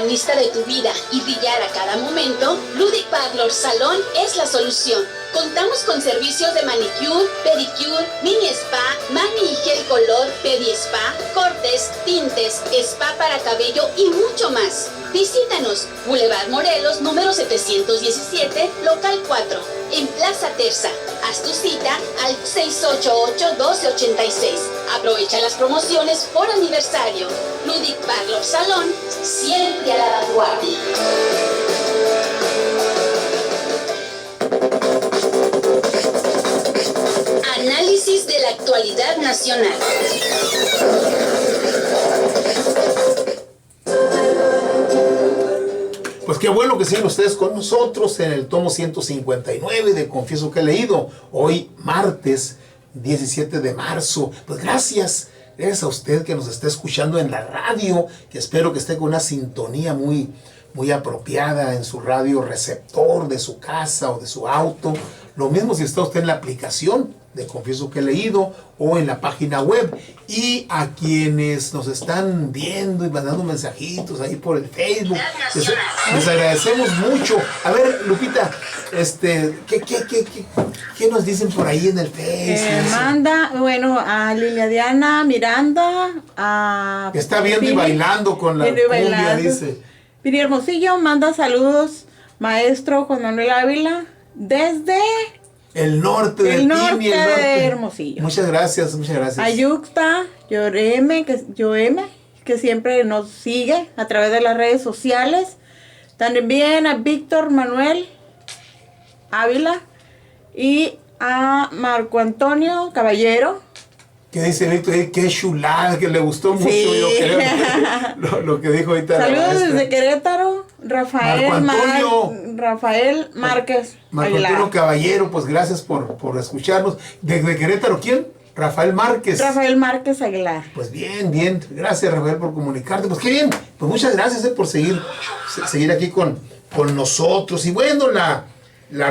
protagonista de tu vida y brillar a cada momento, Ludic Parlor Salón es la solución. Contamos con servicios de manicure, pedicure, mini spa, mani y gel color, pedi spa, cortes, tintes, spa para cabello y mucho más. Visítanos, Boulevard Morelos, número 717, local 4, en Plaza Terza. Haz tu cita al 688-1286. Aprovecha las promociones por aniversario. Ludic Parlor Salón, siempre a la vanguardia. Análisis de la actualidad nacional. Pues qué bueno que siguen ustedes con nosotros en el tomo 159 de Confieso que he leído. Hoy, martes 17 de marzo. Pues gracias a usted que nos está escuchando en la radio, que espero que esté con una sintonía muy apropiada en su radio receptor de su casa o de su auto. Lo mismo si está usted en la aplicación de Confieso que he leído o en la página web. Y a quienes nos están viendo y mandando mensajitos ahí por el Facebook, les agradecemos mucho. A ver, Lupita, ¿qué nos dicen por ahí en el Facebook? Manda, bueno, a Lilia Diana Miranda, a está viendo Piri, y bailando con la cumbia, dice. Piri Hermosillo manda saludos, maestro Juan Manuel Ávila, desde el norte de Hermosillo. Muchas gracias. Ayuxta, Yoeme, que siempre nos sigue a través de las redes sociales. También a Víctor Manuel Ávila y a Marco Antonio Caballero. ¿Qué dice Víctor? Qué chulada, que le gustó mucho, sí. Yo creo, lo que dijo ahorita. Saludos desde Querétaro, Rafael Márquez. Marco Antonio Caballero, pues gracias por escucharnos. ¿Desde Querétaro quién? Rafael Márquez Aguilar. Pues bien, gracias Rafael por comunicarte. Pues qué bien, pues muchas gracias por seguir aquí con nosotros. Y bueno, la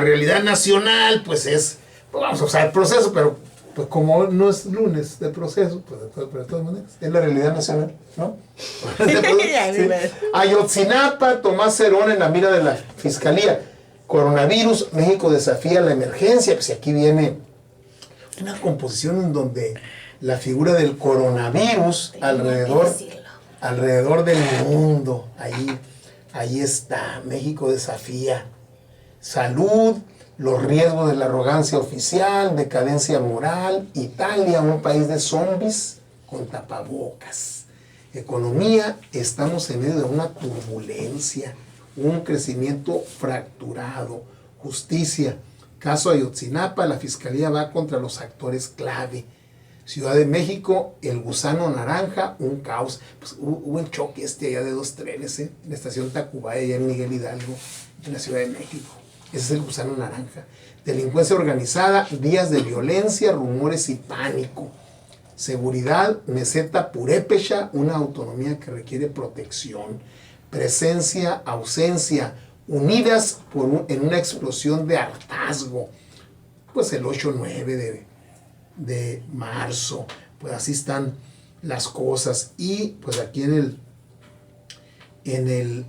realidad nacional, pues es, pues vamos a usar el proceso, pero pues como no es lunes de proceso, pues de todas maneras, es la realidad nacional, ¿no? Sí. Ayotzinapa, Tomás Cerón en la mira de la Fiscalía. Coronavirus, México desafía la emergencia. Pues aquí viene una composición en donde la figura del coronavirus alrededor del mundo, ahí está, México desafía. Salud, los riesgos de la arrogancia oficial, decadencia moral, Italia, un país de zombies con tapabocas. Economía, estamos en medio de una turbulencia, un crecimiento fracturado. Justicia, caso Ayotzinapa, la Fiscalía va contra los actores clave. Ciudad de México, el gusano naranja, un caos. Pues hubo un choque allá de 2 trenes, en la estación Tacubaya, allá en Miguel Hidalgo, en la Ciudad de México. Ese es el gusano naranja. Delincuencia organizada, días de violencia, rumores y pánico. Seguridad, meseta purépecha, una autonomía que requiere protección. Presencia, ausencia, unidas en una explosión de hartazgo. Pues el 8-9 de marzo. Pues así están las cosas. Y pues aquí en el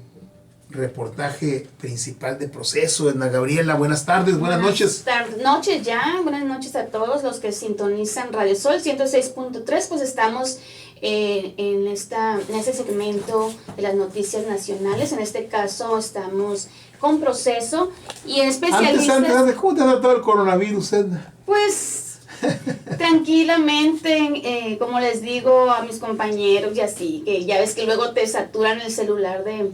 reportaje principal de Proceso, Edna Gabriela, buenas tardes, buenas noches. Buenas noches a todos los que sintonizan Radio Sol 106.3, pues estamos en este segmento de las noticias nacionales. En este caso estamos con Proceso y en especialistas. Antes, ¿cómo te ha tratado el coronavirus, Edna? Pues tranquilamente, como les digo a mis compañeros y así, que ya ves que luego te saturan el celular de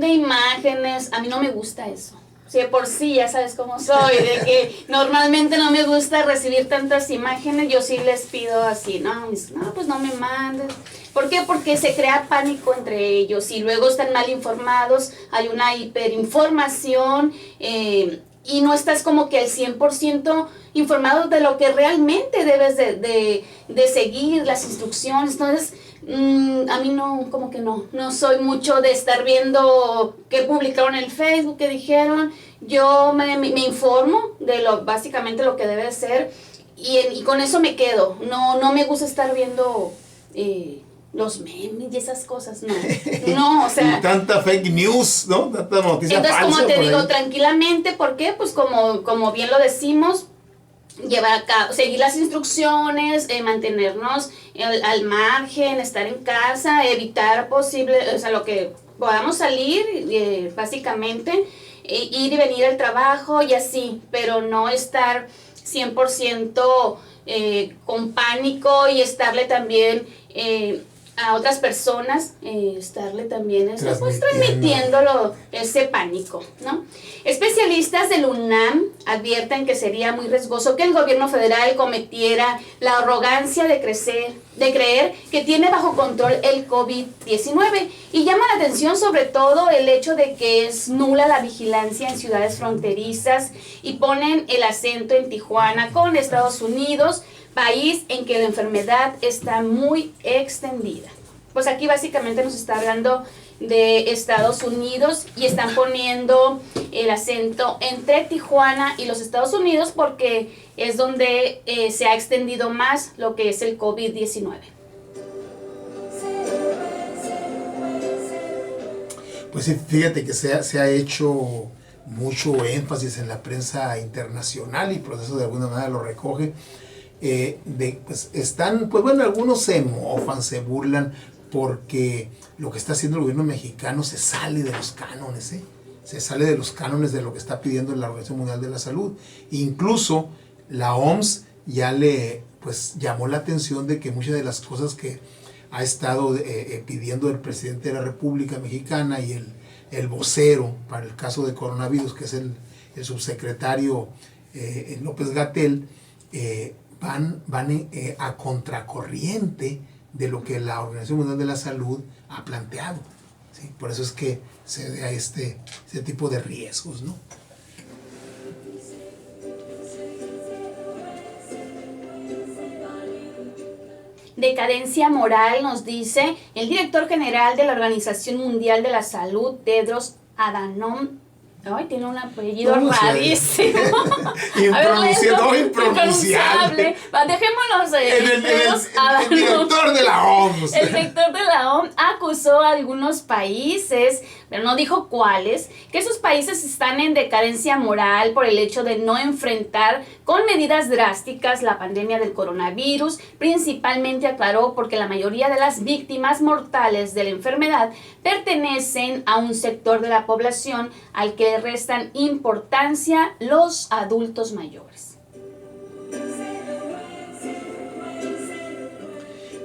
imágenes. A mí no me gusta eso. Si de por sí ya sabes cómo soy, de que normalmente no me gusta recibir tantas imágenes, yo sí les pido así, no, pues no me mandes. ¿Por qué? Porque se crea pánico entre ellos y luego están mal informados, hay una hiperinformación y no estás como que al 100% informado de lo que realmente debes de seguir, las instrucciones. Entonces, a mí no, como que no soy mucho de estar viendo qué publicaron en el Facebook, qué dijeron. Yo me informo de básicamente lo que debe ser y con eso me quedo. No me gusta estar viendo los memes y esas cosas, no. No, o sea. Y tanta fake news, ¿no? Tanta noticia Entonces, falsa. como te por digo, ahí. tranquilamente, ¿por qué? Pues como bien lo decimos, llevar a cabo, seguir las instrucciones, mantenernos al margen, estar en casa, evitar o sea, lo que podamos salir, básicamente, ir y venir al trabajo y así, pero no estar 100% con pánico y estarle también a otras personas, estarle también pues, transmitiéndolo ese pánico, ¿no? Especialistas del UNAM advierten que sería muy riesgoso que el gobierno federal cometiera la arrogancia de creer que tiene bajo control el COVID-19 y llama la atención sobre todo el hecho de que es nula la vigilancia en ciudades fronterizas y ponen el acento en Tijuana con Estados Unidos, país en que la enfermedad está muy extendida. Pues aquí básicamente nos está hablando de Estados Unidos y están poniendo el acento entre Tijuana y los Estados Unidos porque es donde se ha extendido más lo que es el COVID-19. Pues sí, fíjate que se ha hecho mucho énfasis en la prensa internacional y por eso de alguna manera lo recoge. Pues están, pues bueno, algunos se mofan, se burlan porque lo que está haciendo el gobierno mexicano se sale de los cánones, se sale de los cánones de lo que está pidiendo la Organización Mundial de la Salud. Incluso la OMS ya le pues llamó la atención de que muchas de las cosas que ha estado pidiendo el presidente de la República Mexicana y el vocero para el caso de coronavirus, que es el subsecretario López-Gatell, van a contracorriente de lo que la Organización Mundial de la Salud ha planteado, ¿sí? Por eso es que se ve a ese tipo de riesgos, ¿no? Decadencia moral, nos dice el director general de la Organización Mundial de la Salud, Tedros Adhanom. Ay, tiene un apellido rarísimo. Impronunciable. Dejémonos el director de la OMS. El director de la OMS acusó a algunos países, pero no dijo cuáles, que esos países están en decadencia moral por el hecho de no enfrentar con medidas drásticas la pandemia del coronavirus. Principalmente aclaró porque la mayoría de las víctimas mortales de la enfermedad pertenecen a un sector de la población al que restan importancia los adultos mayores.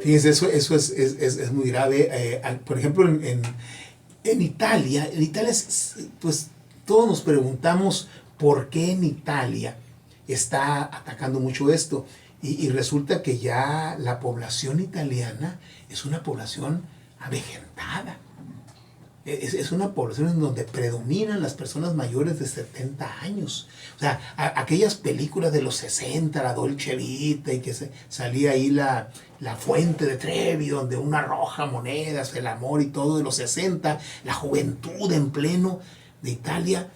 Fíjense, eso es muy grave. Por ejemplo, en Italia, pues todos nos preguntamos por qué en Italia está atacando mucho esto. Y resulta que ya la población italiana es una población avejentada. Es una población en donde predominan las personas mayores de 70 años. O sea, aquellas películas de los 60, la Dolce Vita, y que salía ahí la fuente de Trevi, donde uno arroja monedas, el amor y todo de los 60, la juventud en pleno de Italia,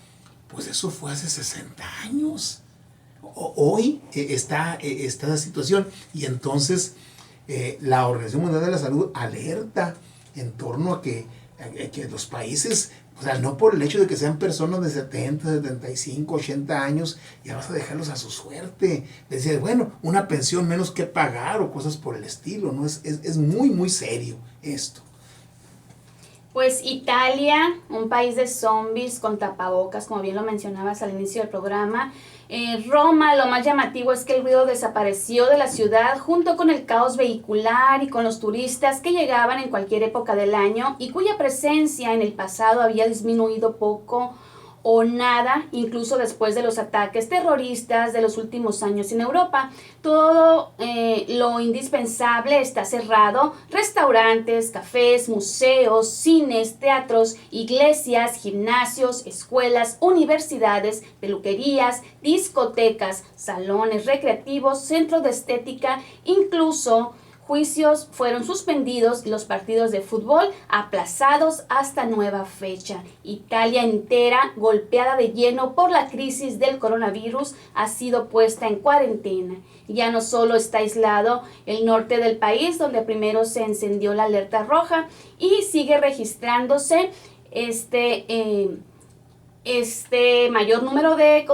pues eso fue hace 60 años. Hoy está esa situación y entonces la Organización Mundial de la Salud alerta en torno a que los países, o sea, no por el hecho de que sean personas de 70, 75, 80 años, ya vas a dejarlos a su suerte. Decir, bueno, una pensión menos que pagar o cosas por el estilo, ¿no? Es muy, muy serio esto. Pues Italia, un país de zombies con tapabocas, como bien lo mencionabas al inicio del programa. Roma, lo más llamativo es que el ruido desapareció de la ciudad junto con el caos vehicular y con los turistas que llegaban en cualquier época del año y cuya presencia en el pasado había disminuido poco o nada, incluso después de los ataques terroristas de los últimos años en Europa. Todo lo indispensable está cerrado: restaurantes, cafés, museos, cines, teatros, iglesias, gimnasios, escuelas, universidades, peluquerías, discotecas, salones recreativos, centros de estética, incluso juicios fueron suspendidos y los partidos de fútbol aplazados hasta nueva fecha. Italia entera, golpeada de lleno por la crisis del coronavirus, ha sido puesta en cuarentena. Ya no solo está aislado el norte del país, donde primero se encendió la alerta roja, y sigue registrándose mayor número de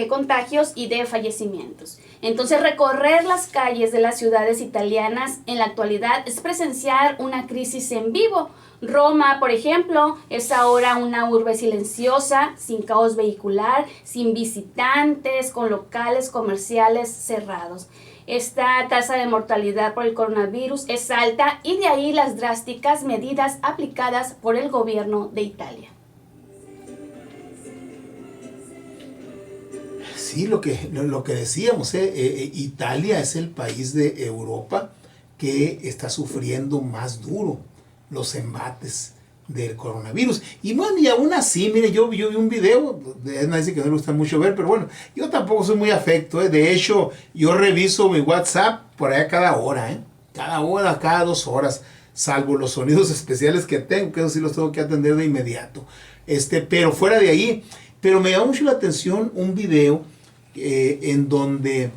contagios y de fallecimientos. Entonces, recorrer las calles de las ciudades italianas en la actualidad es presenciar una crisis en vivo. Roma, por ejemplo, es ahora una urbe silenciosa, sin caos vehicular, sin visitantes, con locales comerciales cerrados. Esta tasa de mortalidad por el coronavirus es alta, y de ahí las drásticas medidas aplicadas por el gobierno de Italia. Sí, lo que decíamos, Italia es el país de Europa que está sufriendo más duro los embates del coronavirus. Y bueno, y aún así, mire, yo vi un video, nadie dice que no le gusta mucho ver, pero bueno, yo tampoco soy muy afecto, de hecho, yo reviso mi WhatsApp por allá cada hora, cada 2 horas, salvo los sonidos especiales que tengo, que eso sí los tengo que atender de inmediato. Pero fuera de ahí, pero me llama mucho la atención un video en donde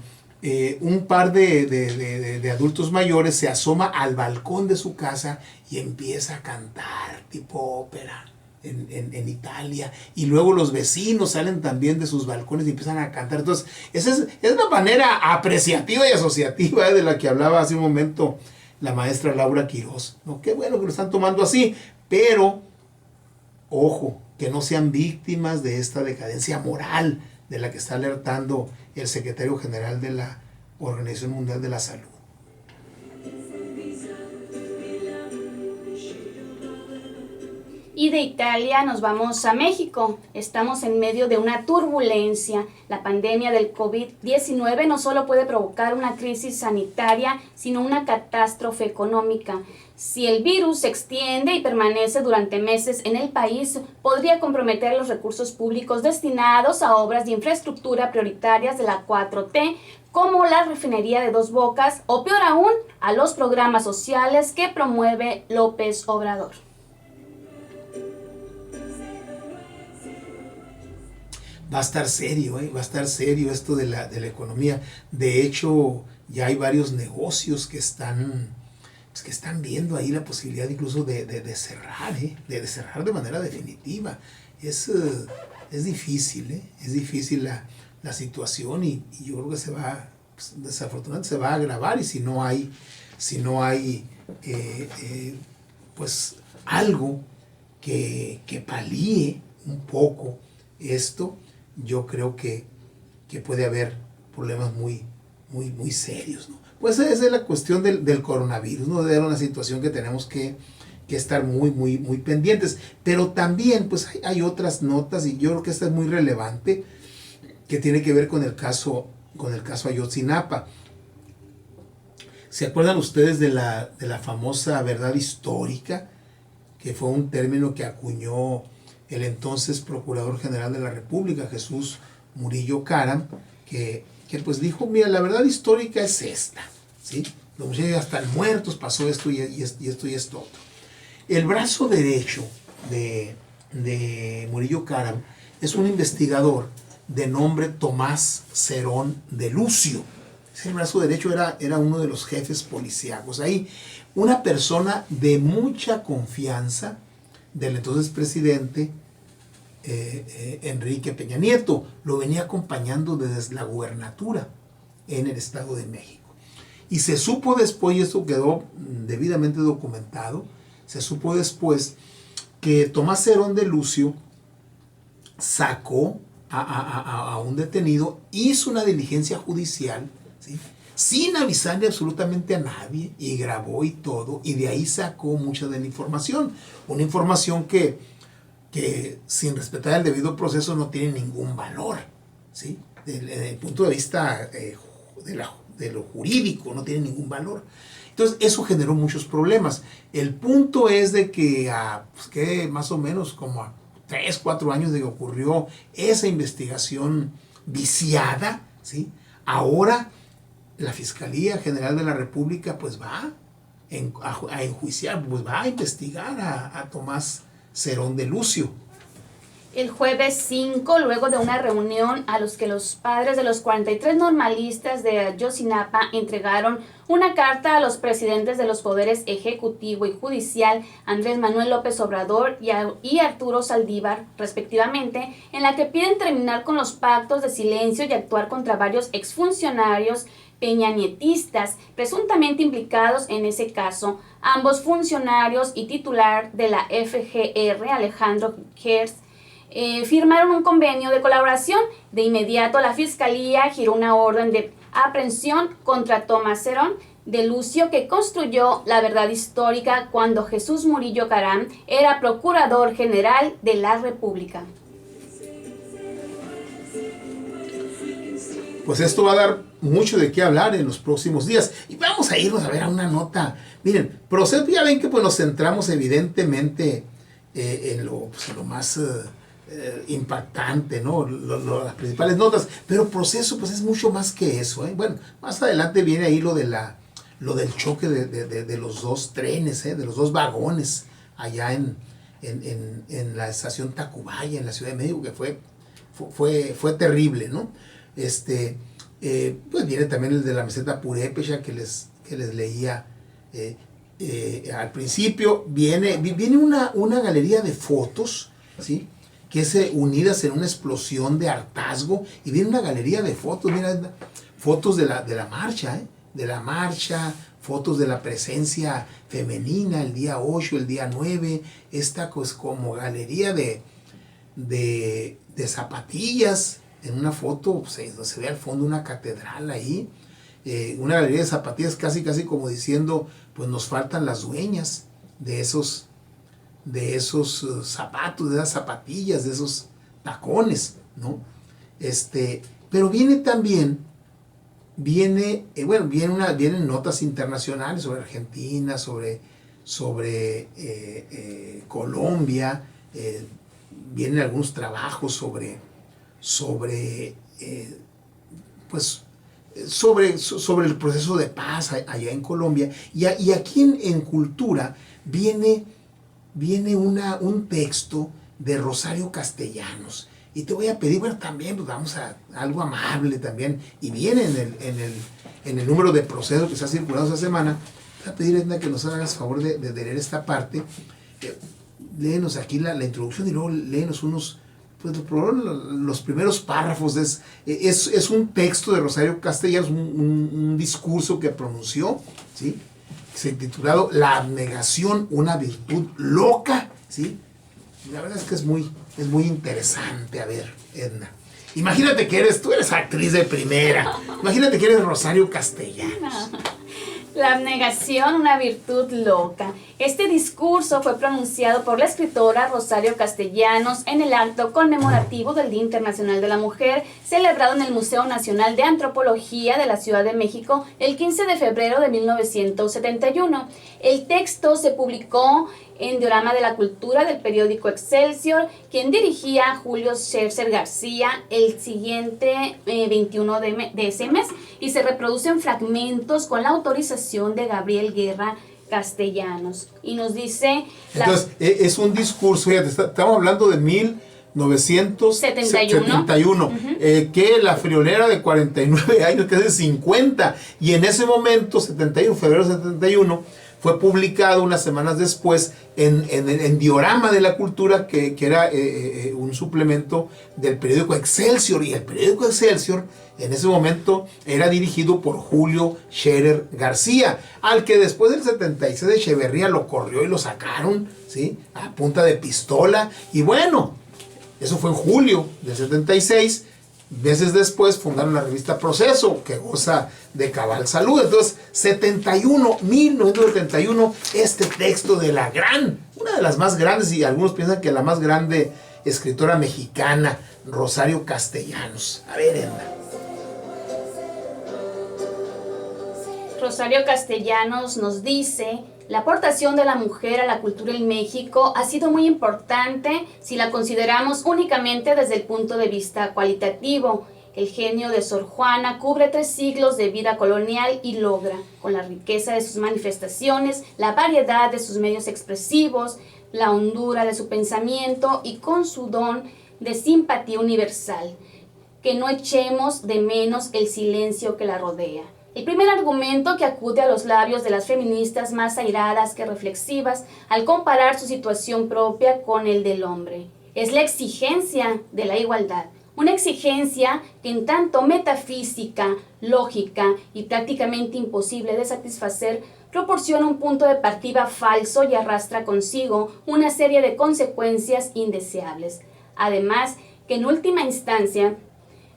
un par de adultos mayores se asoma al balcón de su casa y empieza a cantar tipo ópera en Italia, y luego los vecinos salen también de sus balcones y empiezan a cantar. Entonces esa es una manera apreciativa y asociativa de la que hablaba hace un momento la maestra Laura Quiroz, ¿no? Qué bueno que lo están tomando así, pero ojo, que no sean víctimas de esta decadencia moral de la que está alertando el secretario general de la Organización Mundial de la Salud. Y de Italia nos vamos a México. Estamos en medio de una turbulencia. La pandemia del COVID-19 no solo puede provocar una crisis sanitaria, sino una catástrofe económica. Si el virus se extiende y permanece durante meses en el país, podría comprometer los recursos públicos destinados a obras de infraestructura prioritarias de la 4T, como la refinería de Dos Bocas, o peor aún, a los programas sociales que promueve López Obrador. Va a estar serio, va a estar serio esto de la economía. De hecho, ya hay varios negocios que están viendo ahí la posibilidad incluso de cerrar, de cerrar de manera definitiva. Es difícil, es difícil la situación, y yo creo que desafortunadamente se va a agravar, y si no hay pues algo que palíe un poco esto, yo creo que puede haber problemas muy serios, ¿no? Pues esa es la cuestión del coronavirus, ¿no? De una situación que tenemos que estar muy pendientes. Pero también pues hay otras notas, y yo creo que esta es muy relevante, que tiene que ver con el caso Ayotzinapa. ¿Se acuerdan ustedes de la famosa verdad histórica, que fue un término que acuñó el entonces Procurador General de la República, Jesús Murillo Caram, que pues dijo: mira, la verdad histórica es esta, ¿sí? Los muchachos hasta muertos pasó esto y esto otro. El brazo derecho de Murillo Caram es un investigador de nombre Tomás Cerón de Lucio. Ese brazo derecho era uno de los jefes policíacos ahí, una persona de mucha confianza del entonces presidente Enrique Peña Nieto. Lo venía acompañando desde la gubernatura en el Estado de México. Y se supo después, y esto quedó debidamente documentado, se supo después que Tomás Cerón de Lucio sacó a un detenido, hizo una diligencia judicial, ¿sí?, sin avisarle absolutamente a nadie, y grabó y todo, y de ahí sacó mucha de la información. Una información que sin respetar el debido proceso no tiene ningún valor, ¿sí? Desde el punto de vista de lo jurídico no tiene ningún valor. Entonces eso generó muchos problemas. El punto es de que más o menos como a 3-4 años de que ocurrió esa investigación viciada, ¿sí?, ahora la Fiscalía General de la República pues va a enjuiciar, pues va a investigar a Tomás Cerón de Lucio. El jueves 5, luego de una reunión a los que los padres de los 43 normalistas de Ayotzinapa entregaron una carta a los presidentes de los poderes ejecutivo y judicial, Andrés Manuel López Obrador y Arturo Saldívar, respectivamente, en la que piden terminar con los pactos de silencio y actuar contra varios exfuncionarios peñanietistas presuntamente implicados en ese caso. Ambos funcionarios y titular de la FGR, Alejandro Gertz, firmaron un convenio de colaboración. De inmediato la Fiscalía giró una orden de aprehensión contra Tomás Cerón de Lucio, que construyó la verdad histórica cuando Jesús Murillo Caram era Procurador General de la República. Pues esto va a dar mucho de qué hablar en los próximos días. Y vamos a irnos a ver a una nota. Miren, Proceso, ya ven que pues nos centramos evidentemente en lo más impactante, ¿no? Las principales notas. Pero Proceso pues es mucho más que eso, ¿eh? Bueno, más adelante viene ahí lo del choque de los dos trenes, de los dos vagones allá en la estación Tacubaya, en la Ciudad de México, que fue terrible, ¿no? Pues viene también el de la meseta Purépecha que les leía al principio. Viene una galería de fotos, ¿sí? Que es unidas en una explosión de hartazgo, y viene una galería de fotos, mira, fotos de la marcha, de la marcha, fotos de la presencia femenina el día 8, el día 9, esta pues como galería de zapatillas. En una foto pues, se ve al fondo una catedral ahí, una galería de zapatillas casi como diciendo, pues nos faltan las dueñas de esos zapatos, de esas zapatillas, de esos tacones, ¿no? Pero viene también, vienen notas internacionales sobre Argentina, sobre Colombia, vienen algunos trabajos sobre el proceso de paz allá en Colombia, y aquí en Cultura viene un texto de Rosario Castellanos, y te voy a pedir, bueno, también pues vamos a algo amable también, y viene en el número de Proceso que se ha circulado esta semana. Te voy a pedir, Edna, que nos hagas favor de leer esta parte. Léenos aquí la introducción, y luego léenos los primeros párrafos. Es un texto de Rosario Castellanos, un discurso que pronunció, ¿sí? Se ha titulado La abnegación, una virtud loca, ¿sí? La verdad es que es muy interesante. A ver, Edna, imagínate que tú eres actriz de primera, imagínate que eres Rosario Castellanos. La abnegación, una virtud loca. Este discurso fue pronunciado por la escritora Rosario Castellanos en el acto conmemorativo del Día Internacional de la Mujer, celebrado en el Museo Nacional de Antropología de la Ciudad de México el 15 de febrero de 1971. El texto se publicó en Diorama de la Cultura del periódico Excelsior, quien dirigía Julio Scherzer García el siguiente 21 de ese mes, y se reproducen fragmentos con la autorización de Gabriel Guerra Castellanos. Y nos dice... Entonces, es un discurso, fíjate, estamos hablando de 1971, que la friolera de 49 años, que es de 50, y en ese momento, febrero 71, fue publicado unas semanas después en Diorama de la Cultura, que era un suplemento del periódico Excelsior, y el periódico Excelsior en ese momento era dirigido por Julio Scherer García, al que después del 76 de Echeverría lo corrió y lo sacaron, ¿sí? A punta de pistola. Y bueno, eso fue en julio del 76. Meses después fundaron la revista Proceso, que goza de cabal salud. Entonces, 1971, este texto de una de las más grandes, y algunos piensan que la más grande escritora mexicana, Rosario Castellanos. A ver, Edna. Rosario Castellanos nos dice: la aportación de la mujer a la cultura en México ha sido muy importante si la consideramos únicamente desde el punto de vista cualitativo. El genio de Sor Juana cubre 3 siglos de vida colonial y logra, con la riqueza de sus manifestaciones, la variedad de sus medios expresivos, la hondura de su pensamiento y con su don de simpatía universal, que no echemos de menos el silencio que la rodea. El primer argumento que acude a los labios de las feministas más airadas que reflexivas al comparar su situación propia con el del hombre es la exigencia de la igualdad. Una exigencia que en tanto metafísica, lógica y prácticamente imposible de satisfacer, proporciona un punto de partida falso y arrastra consigo una serie de consecuencias indeseables. Además, que en última instancia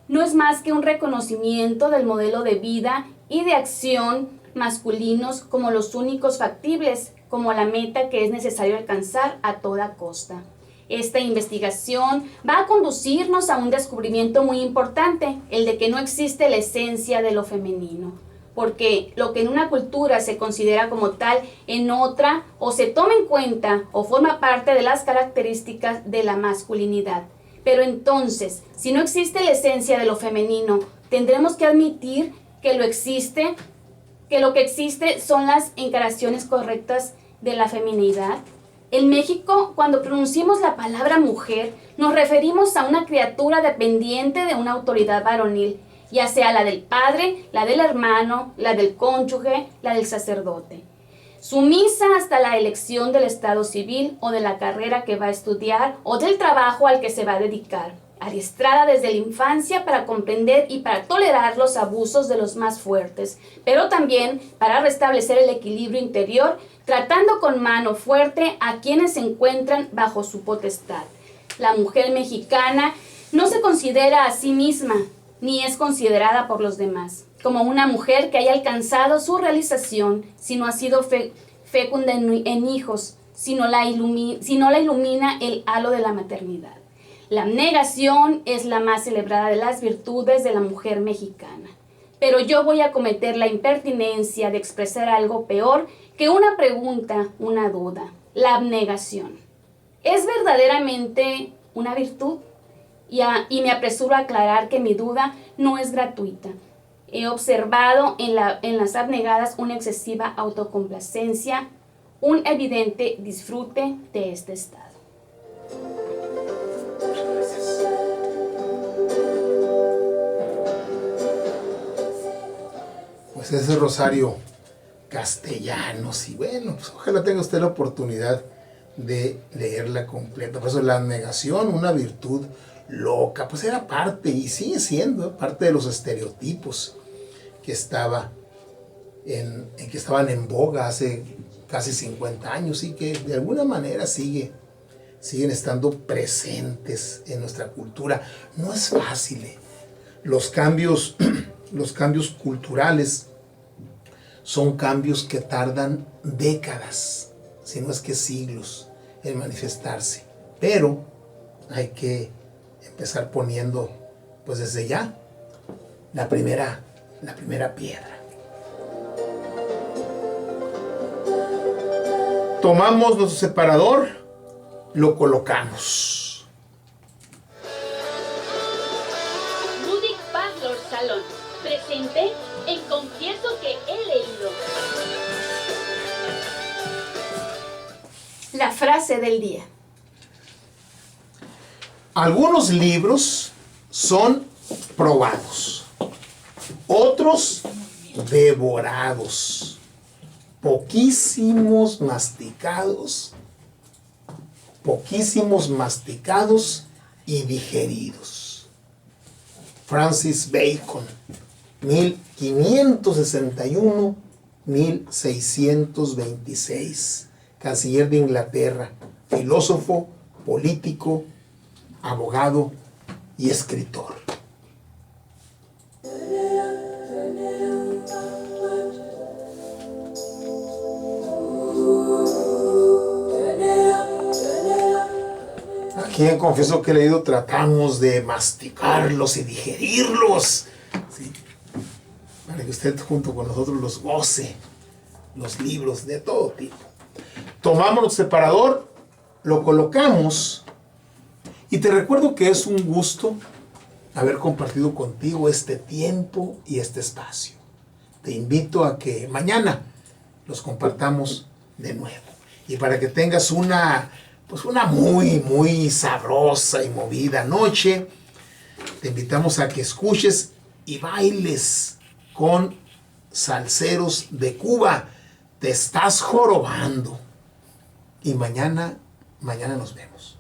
no es más que un reconocimiento del modelo de vida y de acción masculinos como los únicos factibles, como la meta que es necesario alcanzar a toda costa. Esta investigación va a conducirnos a un descubrimiento muy importante, el de que no existe la esencia de lo femenino, porque lo que en una cultura se considera como tal, en otra o se toma en cuenta o forma parte de las características de la masculinidad. Pero entonces, si no existe la esencia de lo femenino, tendremos que admitir que lo que existe son las encarnaciones correctas de la feminidad. En México, cuando pronunciamos la palabra mujer, nos referimos a una criatura dependiente de una autoridad varonil, ya sea la del padre, la del hermano, la del cónyuge, la del sacerdote. Sumisa hasta la elección del estado civil o de la carrera que va a estudiar o del trabajo al que se va a dedicar. Adiestrada desde la infancia para comprender y para tolerar los abusos de los más fuertes, pero también para restablecer el equilibrio interior, tratando con mano fuerte a quienes se encuentran bajo su potestad. La mujer mexicana no se considera a sí misma, ni es considerada por los demás como una mujer que haya alcanzado su realización, si no ha sido fecunda en hijos, si no la ilumina el halo de la maternidad. La abnegación es la más celebrada de las virtudes de la mujer mexicana. Pero yo voy a cometer la impertinencia de expresar algo peor que una pregunta, una duda: la abnegación. ¿Es verdaderamente una virtud? Y me apresuro a aclarar que mi duda no es gratuita. He observado en las abnegadas una excesiva autocomplacencia, un evidente disfrute de este estado. Pues ese es Rosario Castellanos, y bueno, pues ojalá tenga usted la oportunidad de leerla completa. Por eso la abnegación, una virtud loca, pues era parte y sigue siendo parte de los estereotipos que estaban en boga hace casi 50 años y que de alguna manera siguen estando presentes en nuestra cultura. No es fácil. Los cambios culturales son cambios que tardan décadas, si no es que siglos, en manifestarse. Pero hay que empezar poniendo, pues desde ya, la primera piedra. Tomamos nuestro separador, lo colocamos. Ludwig Bachelor Salón presente en Confieso que he leído. La frase del día. Algunos libros son probados, otros devorados, poquísimos masticados y digeridos. Francis Bacon, 1561-1626, canciller de Inglaterra, filósofo, político, abogado y escritor. Aquí en Confieso que he leído tratamos de masticarlos y digerirlos, ¿sí? Para que usted junto con nosotros los goce, los libros de todo tipo. Tomamos el separador, lo colocamos y te recuerdo que es un gusto haber compartido contigo este tiempo y este espacio. Te invito a que mañana los compartamos de nuevo. Y para que tengas una muy, muy sabrosa y movida noche, te invitamos a que escuches y bailes con salseros de Cuba. Te estás jorobando. Y mañana nos vemos.